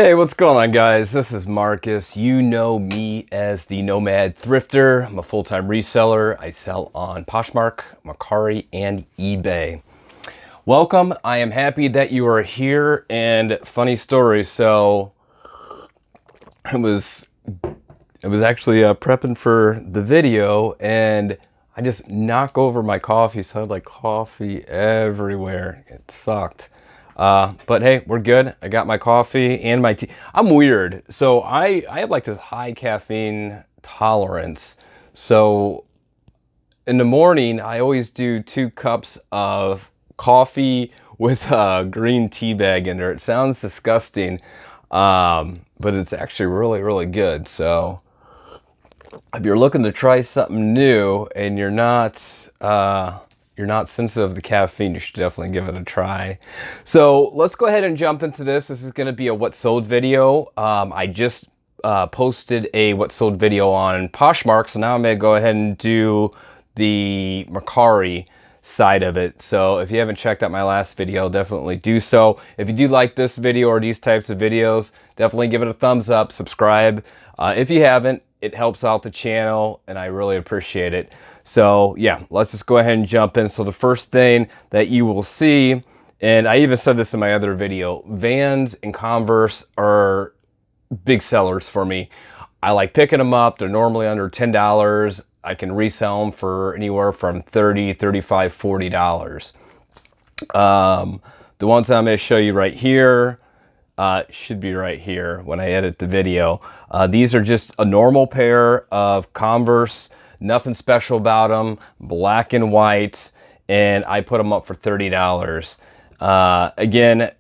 Hey, what's going on, guys? This is Marcus. You know me as the Nomad Thrifter. I'm a full-time reseller. I sell on Poshmark, Mercari, and eBay. Welcome. I am happy that you are here. And funny story. So I was actually prepping for the video, and I just knock over my coffee, so I had like coffee everywhere. It sucked. But hey, we're good. I got my coffee and my tea. I'm weird. So I have like this high caffeine tolerance. So in the morning, I always do 2 cups of coffee with a green tea bag in there. It sounds disgusting, but it's actually really, really good. So if you're looking to try something new and you're not sensitive to caffeine, you should definitely give it a try. So let's go ahead and jump into this. This is going to be a what sold video. I just posted a what sold video on Poshmark, so now I'm going to go ahead and do the Mercari side of it. So if you haven't checked out my last video, definitely do so. If you do like this video or these types of videos, definitely give it a thumbs up, subscribe. If you haven't, it helps out the channel and I really appreciate it. So yeah, let's just go ahead and jump in. So the first thing that you will see, and I even said this in my other video, Vans and Converse are big sellers for me. I like picking them up. They're normally under $10. I can resell them for anywhere from $30, $35, $40. The ones I'm going to show you right here, should be right here when I edit the video. These are just a normal pair of Converse, nothing special about them, black and white, and I put them up for $30. Again,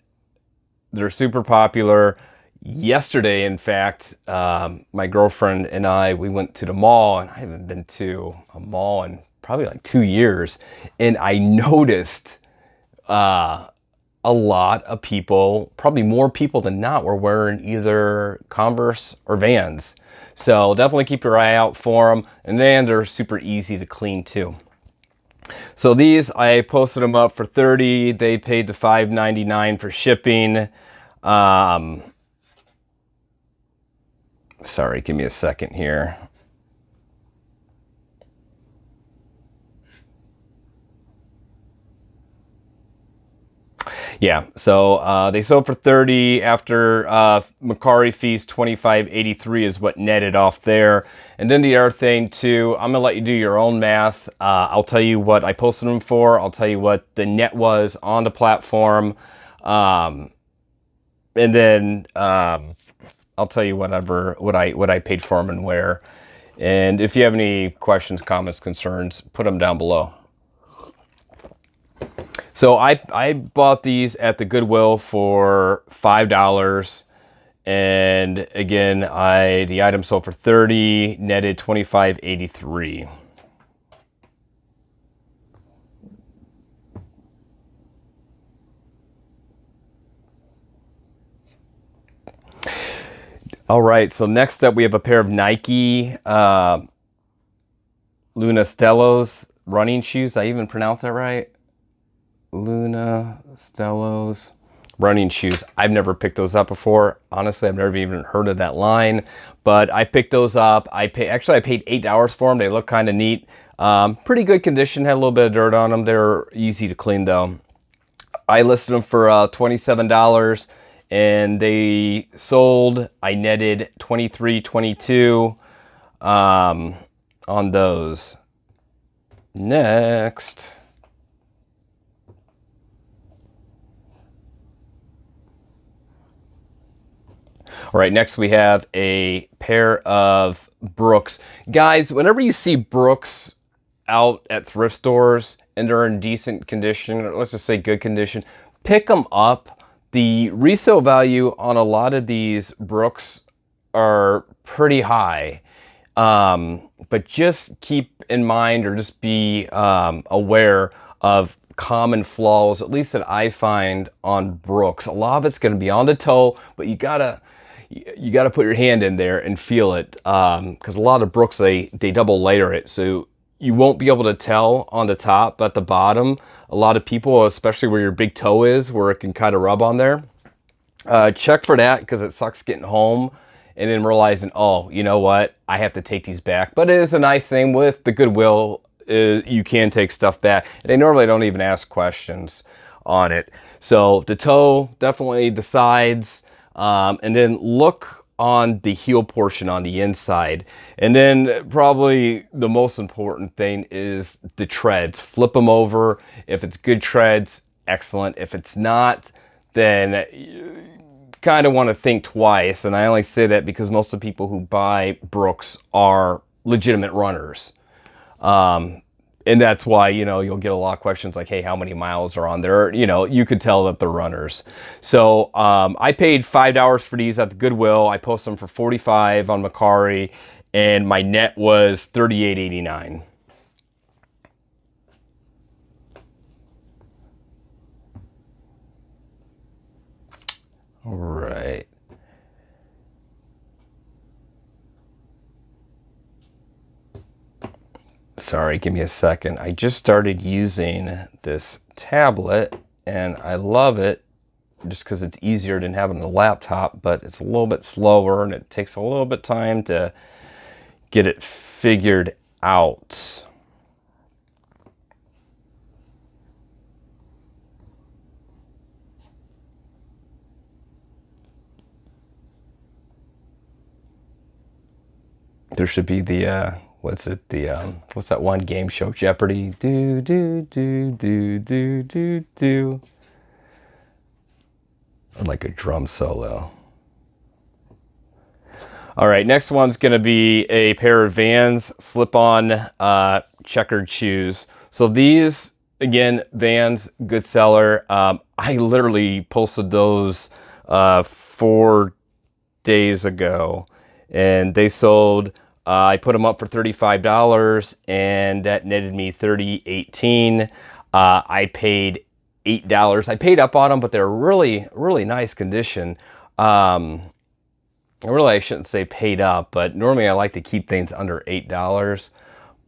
they're super popular. Yesterday, in fact, my girlfriend and we went to the mall, and I haven't been to a mall in probably like 2 years, and I noticed a lot of people, probably more people than not, were wearing either Converse or Vans. So definitely keep your eye out for them. And then they're super easy to clean too. So these, I posted them up for $30. They paid the $5.99 for shipping. Sorry, give me a second here. Yeah, so they sold for $30 after Mercari fees. $25.83 is what netted off there. And then the other thing too, I'm gonna let you do your own math. I'll tell you what I posted them for. I'll tell you what the net was on the platform, and then I'll tell you what I paid for them and where. And if you have any questions, comments, concerns, put them down below. So I bought these at the Goodwill for $5, and again, the item sold for $30, netted $25.83. All right, so next up we have a pair of Nike Luna Stellos running shoes. Did I even pronounce that right? Luna Stellos running shoes. I've never picked those up before. Honestly, I've never even heard of that line, but I picked those up. I paid $8 for them. They look kind of neat. Pretty good condition. Had a little bit of dirt on them. They're easy to clean though. I listed them for $27 and they sold. I netted $23.22 on those. Next, all right, next we have a pair of Brooks. Guys, whenever you see Brooks out at thrift stores and they're in decent condition, or let's just say good condition, pick them up. The resale value on a lot of these Brooks are pretty high. But just keep in mind, or just be aware of common flaws, at least that I find on Brooks. A lot of it's going to be on the toe, but you gotta put your hand in there and feel it, because a lot of Brooks, they double layer it, so you won't be able to tell on the top, but at the bottom, a lot of people, especially where your big toe is, where it can kind of rub on there, check for that, because it sucks getting home and then realizing, oh, you know what, I have to take these back. But it is a nice thing with the Goodwill, you can take stuff back. They normally don't even ask questions on it. So the toe, definitely the sides, and then look on the heel portion on the inside. And then probably the most important thing is the treads. Flip them over. If it's good treads, excellent. If it's not, then you kind of want to think twice. And I only say that because most of the people who buy Brooks are legitimate runners. And that's why, you'll get a lot of questions like, hey, how many miles are on there? You could tell that they're runners. So I paid $5 for these at the Goodwill. I posted them for $45 on Mercari, and my net was $38.89. All right. Sorry, give me a second. I just started using this tablet and I love it just because it's easier than having a laptop, but it's a little bit slower and it takes a little bit of time to get it figured out. There should be the what's that one game show? Jeopardy. Do do do do do do do. Or like a drum solo. All right, next one's gonna be a pair of Vans slip-on checkered shoes. So these, again, Vans, good seller. I literally posted those 4 days ago, and they sold. I put them up for $35, and that netted me $30.18. I paid $8. I paid up on them, but they're really, really nice condition. Really, I shouldn't say paid up, but normally I like to keep things under $8.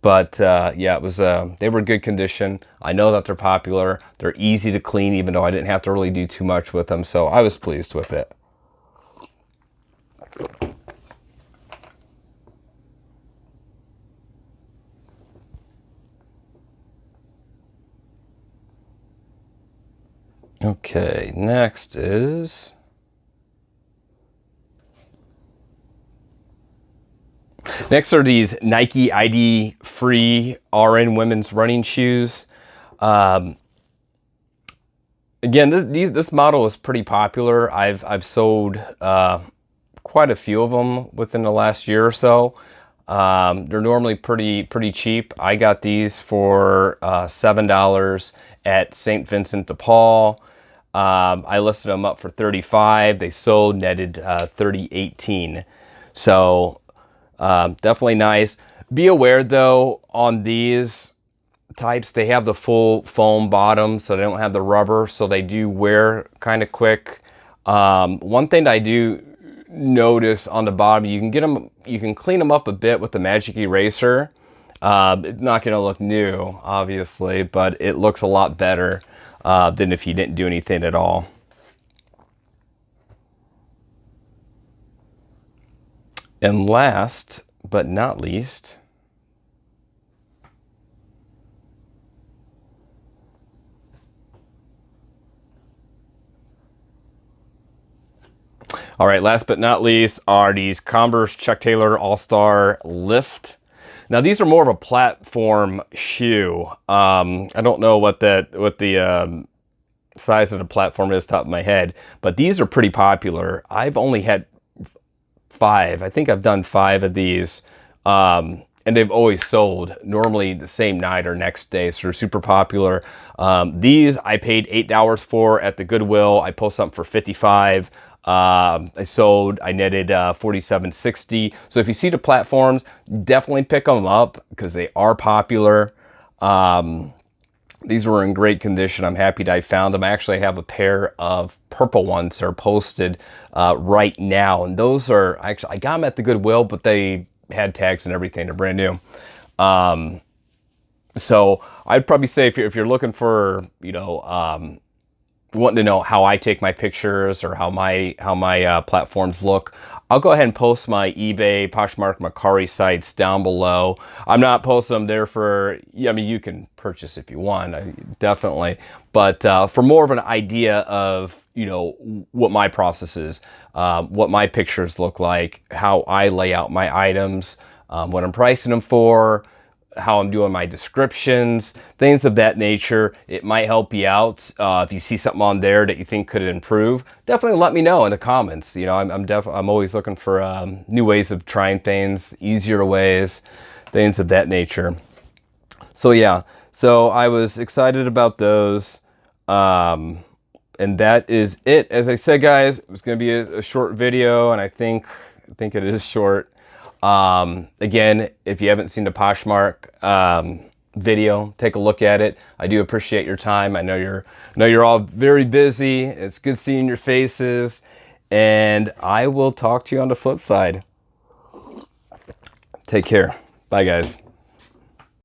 But yeah, it was. They were good condition. I know that they're popular. They're easy to clean, even though I didn't have to really do too much with them. So I was pleased with it. Okay, next is next are these Nike ID free RN women's running shoes. Again, this model is pretty popular. I've sold quite a few of them within the last year or so. They're normally pretty cheap. I got these for $7 at St. Vincent de Paul. I listed them up for $35. They sold netted $30.18. So definitely nice. Be aware though, on these types, they have the full foam bottom, so they don't have the rubber, so they do wear kind of quick. One thing that I do notice on the bottom, you can clean them up a bit with the magic eraser. It's not going to look new, obviously, but it looks a lot better than if you didn't do anything at all. And last but not least, all right, last but not least are these Converse Chuck Taylor All-Star Lift. Now these are more of a platform shoe. I don't know what the size of the platform is top of my head, but these are pretty popular. I've only had 5. I think I've done 5 of these, and they've always sold normally the same night or next day, so they're super popular. These I paid $8 for at the Goodwill. I posted something for $55. I netted $47.60. So if you see the platforms, definitely pick them up because they are popular. These were in great condition. I'm happy that I found them. I actually have a pair of purple ones that are posted right now, and those are actually, I got them at the Goodwill, but they had tags and everything. They're brand new. So I'd probably say if you're looking for wanting to know how I take my pictures or how my platforms look, I'll go ahead and post my eBay, Poshmark, Mercari sites down below. I'm not posting them there for, I mean, you can purchase if you want, definitely. But for more of an idea of, you know, what my process is, what my pictures look like, how I lay out my items, what I'm pricing them for, how I'm doing my descriptions, things of that nature. It might help you out. If you see something on there that you think could improve, definitely let me know in the comments. You know, I'm always looking for new ways of trying things, easier ways, things of that nature. So yeah, so I was excited about those. And that is it. As I said, guys, it was going to be a short video, and I think it is short. Again, if you haven't seen the Poshmark video, take a look at it. I do appreciate your time. I know you're all very busy. It's good seeing your faces, and I will talk to you on the flip side. Take care. Bye, guys.